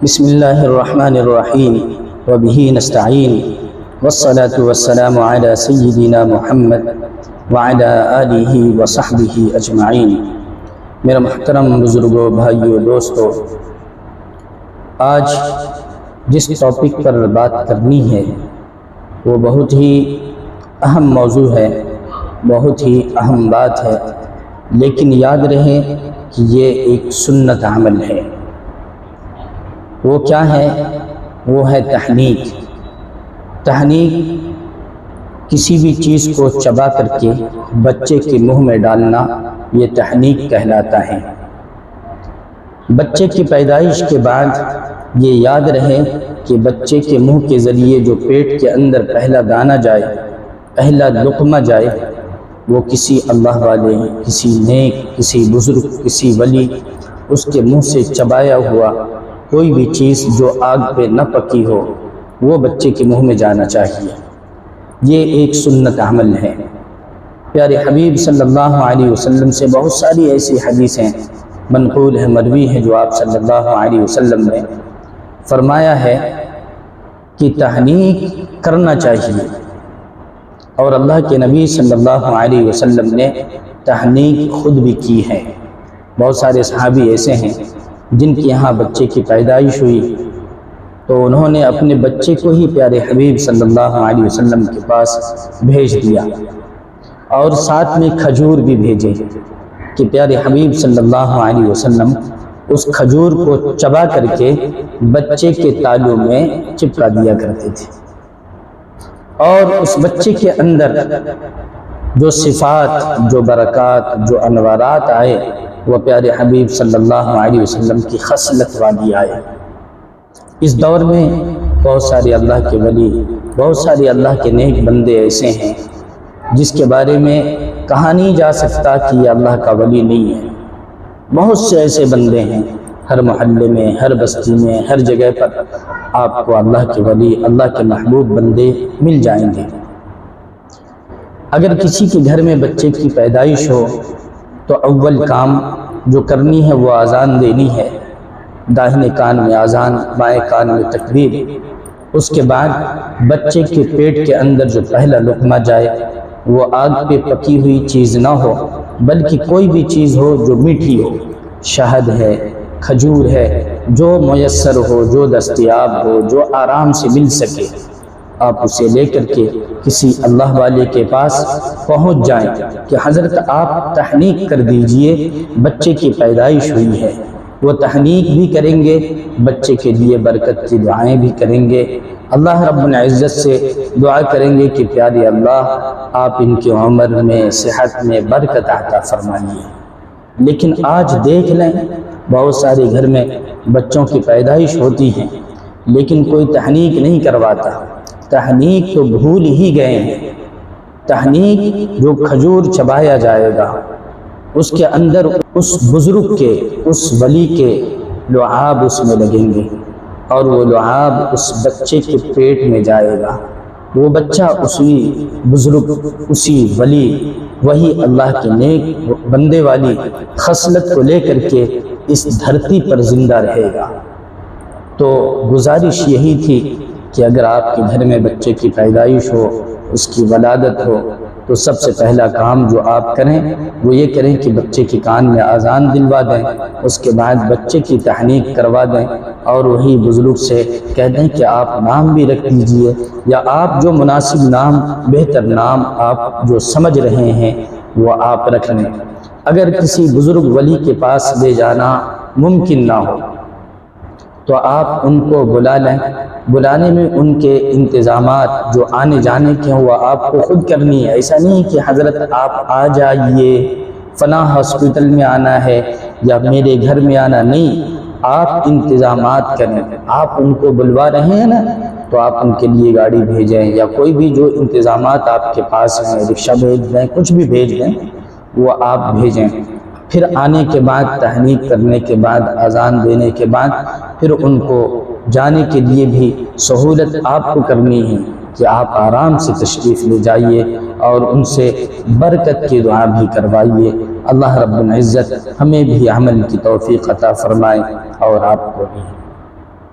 بسم اللہ الرحمن الرحیم وبہ نستعین والصلاة والسلام علی سیدنا محمد وعلی آلہ وصحبہ اجمعین۔ میرا محترم بزرگوں، بھائیوں، دوستوں، آج جس ٹاپک پر بات کرنی ہے وہ بہت ہی اہم موضوع ہے، بہت ہی اہم بات ہے، لیکن یاد رہے کہ یہ ایک سنت عمل ہے۔ وہ کیا ہے؟ وہ ہے تحنیک۔ تحنیک کسی بھی چیز کو چبا کر کے بچے کے منہ میں ڈالنا، یہ تحنیک کہلاتا ہے۔ بچے کی پیدائش کے بعد یہ یاد رہے کہ بچے کے منہ کے ذریعے جو پیٹ کے اندر پہلا دانہ جائے، پہلا لقمہ جائے، وہ کسی اللہ والے، کسی نیک، کسی بزرگ، کسی ولی، اس کے منہ سے چبایا ہوا کوئی بھی چیز جو آگ پہ نہ پکی ہو، وہ بچے کے منہ میں جانا چاہیے۔ یہ ایک سنت عمل ہے۔ پیارے حبیب صلی اللہ علیہ وسلم سے بہت ساری ایسی حدیثیں منقول ہیں، مروی ہیں، جو آپ صلی اللہ علیہ وسلم نے فرمایا ہے کہ تحنیک کرنا چاہیے، اور اللہ کے نبی صلی اللہ علیہ وسلم نے تحنیک خود بھی کی ہے۔ بہت سارے صحابی ایسے ہیں جن کے یہاں بچے کی پیدائش ہوئی تو انہوں نے اپنے بچے کو ہی پیارے حبیب صلی اللہ علیہ وسلم کے پاس بھیج دیا، اور ساتھ میں کھجور بھی بھیجے کہ پیارے حبیب صلی اللہ علیہ وسلم اس کھجور کو چبا کر کے بچے کے تالوں میں چپکا دیا کرتے تھے، اور اس بچے کے اندر جو صفات، جو برکات، جو انوارات آئے، وہ پیارے حبیب صلی اللہ علیہ وسلم کی خصلت والی آئے۔ اس دور میں بہت سارے اللہ کے ولی، بہت سارے اللہ کے نیک بندے ایسے ہیں جس کے بارے میں کہا نہیں جا سکتا کہ یہ اللہ کا ولی نہیں ہے۔ بہت سے ایسے بندے ہیں، ہر محلے میں، ہر بستی میں، ہر جگہ پر آپ کو اللہ کے ولی، اللہ کے محبوب بندے مل جائیں گے۔ اگر کسی کے گھر میں بچے کی پیدائش ہو تو اول کام جو کرنی ہے وہ اذان دینی ہے، داہنے کان میں اذان، بائیں کان میں تکبیر۔ اس کے بعد بچے کے پیٹ کے اندر جو پہلا لقمہ جائے وہ آگ پہ پکی ہوئی چیز نہ ہو، بلکہ کوئی بھی چیز ہو جو میٹھی ہو، شہد ہے، کھجور ہے، جو میسر ہو، جو دستیاب ہو، جو آرام سے مل سکے، آپ اسے لے کر کے کسی اللہ والے کے پاس پہنچ جائیں کہ حضرت آپ تحنیک کر دیجئے، بچے کی پیدائش ہوئی ہے۔ وہ تحنیک بھی کریں گے، بچے کے لیے برکت کی دعائیں بھی کریں گے، اللہ رب العزت سے دعا کریں گے کہ پیارے اللہ آپ ان کی عمر میں، صحت میں برکت عطا فرمائیے۔ لیکن آج دیکھ لیں، بہت سارے گھر میں بچوں کی پیدائش ہوتی ہیں لیکن کوئی تحنیک نہیں کرواتا۔ تحنیک تو بھول ہی گئے ہیں۔ تحنیک جو کھجور چبایا جائے گا، اس کے اندر اس بزرگ کے، اس ولی کے لعاب اس میں لگیں گے، اور وہ لعاب اس بچے کے پیٹ میں جائے گا۔ وہ بچہ اسی بزرگ، اسی ولی، وہی اللہ کے نیک بندے والی خصلت کو لے کر کے اس دھرتی پر زندہ رہے گا۔ تو گزارش یہی تھی کہ اگر آپ کے گھر میں بچے کی پیدائش ہو، اس کی ولادت ہو، تو سب سے پہلا کام جو آپ کریں وہ یہ کریں کہ بچے کے کان میں اذان دلوا دیں، اس کے بعد بچے کی تحنیک کروا دیں، اور وہی بزرگ سے کہہ دیں کہ آپ نام بھی رکھ دیجئے، یا آپ جو مناسب نام، بہتر نام آپ جو سمجھ رہے ہیں وہ آپ رکھ لیں۔ اگر کسی بزرگ ولی کے پاس لے جانا ممکن نہ ہو تو آپ ان کو بلا لیں۔ بلانے میں ان کے انتظامات جو آنے جانے کے ہیں وہ آپ کو خود کرنی ہے۔ ایسا نہیں کہ حضرت آپ آ جائیے، فلاں ہاسپٹل میں آنا ہے یا میرے گھر میں آنا، نہیں، آپ انتظامات کریں۔ آپ ان کو بلوا رہے ہیں نا، تو آپ ان کے لیے گاڑی بھیجیں، یا کوئی بھی جو انتظامات آپ کے پاس ہیں، رکشہ بھیج دیں، کچھ بھی بھیج دیں، وہ آپ بھیجیں۔ پھر آنے کے بعد، تحنیک کرنے کے بعد، اذان دینے کے بعد، پھر ان کو جانے کے لیے بھی سہولت آپ کو کرنی ہے کہ آپ آرام سے تشریف لے جائیے اور ان سے برکت کی دعا بھی کروائیے۔ اللہ رب العزت ہمیں بھی عمل کی توفیق عطا فرمائے اور آپ کو بھی۔